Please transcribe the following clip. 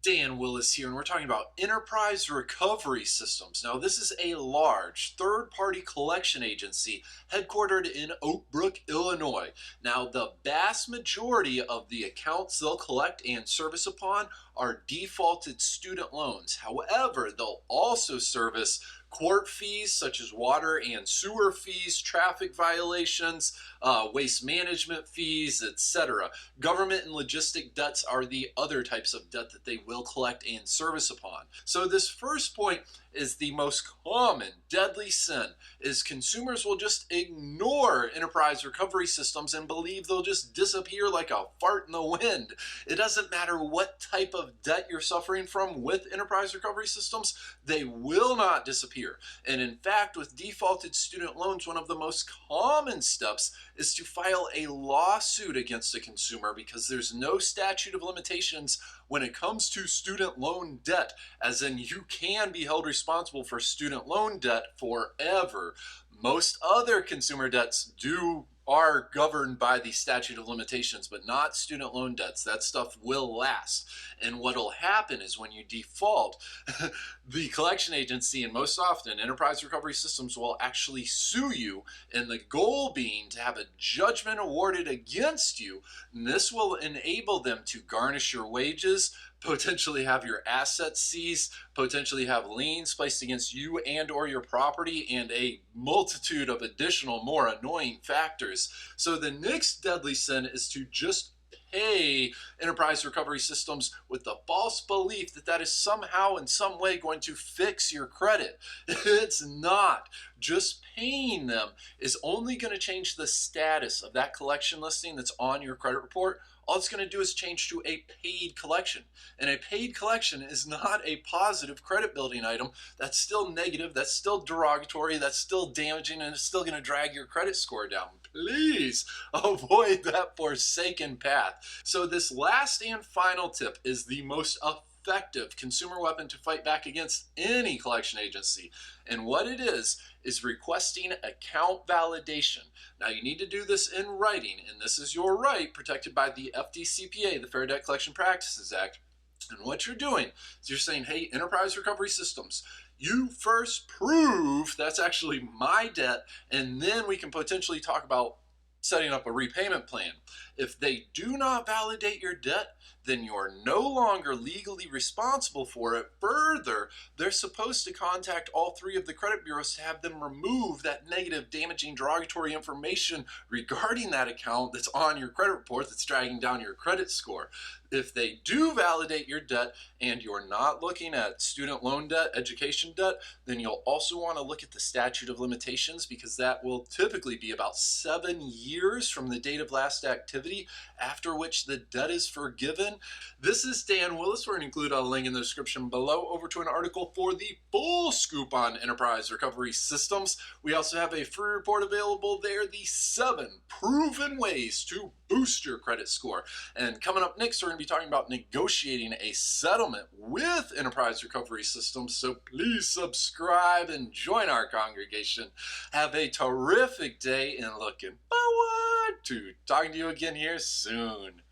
Dan Willis here, and we're talking about enterprise recovery systems. Now, this is a large third party collection agency headquartered in Oak Brook, Illinois. Now, the vast majority of the accounts they'll collect and service upon are defaulted student loans. However, they'll also service court fees such as water and sewer fees, traffic violations, waste management fees, etc. Government and logistic debts are the other types of debt that they will collect and service upon. So this first point is the most common deadly sin is consumers will just ignore enterprise recovery systems and believe they'll just disappear like a fart in the wind. It doesn't matter what type of debt you're suffering from with enterprise recovery systems, they will not disappear. And in fact, with defaulted student loans, one of the most common steps is to file a lawsuit against a consumer because there's no statute of limitations when it comes to student loan debt, as in you can be held responsible for student loan debt forever. Most other consumer debts are governed by the statute of limitations, but not student loan debts. That stuff will last. And what'll happen is when you default, the collection agency, and most often enterprise recovery systems, will actually sue you, and the goal being to have a judgment awarded against you. And this will enable them to garnish your wages, potentially have your assets seized, potentially have liens placed against you and or your property, and a multitude of additional more annoying factors. So the next deadly sin is to just pay enterprise recovery systems with the false belief that that is somehow in some way going to fix your credit. It's not. Just paying them is only going to change the status of that collection listing that's on your credit report. All it's going to do is change to a paid collection. And a paid collection is not a positive credit building item. That's still negative, that's still derogatory, that's still damaging, and it's still going to drag your credit score down. Please avoid that forsaken path. So this last and final tip is the most effective consumer weapon to fight back against any collection agency. And what it is requesting account validation. Now you need to do this in writing, and this is your right protected by the FDCPA, the Fair Debt Collection Practices Act. And what you're doing is you're saying, hey, enterprise recovery systems, you first prove that's actually my debt, and then we can potentially talk about setting up a repayment plan. If they do not validate your debt, then you're no longer legally responsible for it. Further, they're supposed to contact all three of the credit bureaus to have them remove that negative, damaging, derogatory information regarding that account that's on your credit report that's dragging down your credit score. If they do validate your debt and you're not looking at student loan debt, education debt, then you'll also want to look at the statute of limitations, because that will typically be about 7 years from the date of last activity, after which the debt is forgiven. This is Dan Willis. We're going to include a link in the description below over to an article for the full scoop on enterprise recovery systems. We also have a free report available there, the 7 proven ways to boost your credit score. And coming up next, we're going to be talking about negotiating a settlement with enterprise recovery systems. So please subscribe and join our congregation. Have a terrific day, and looking forward to talking to you again here soon.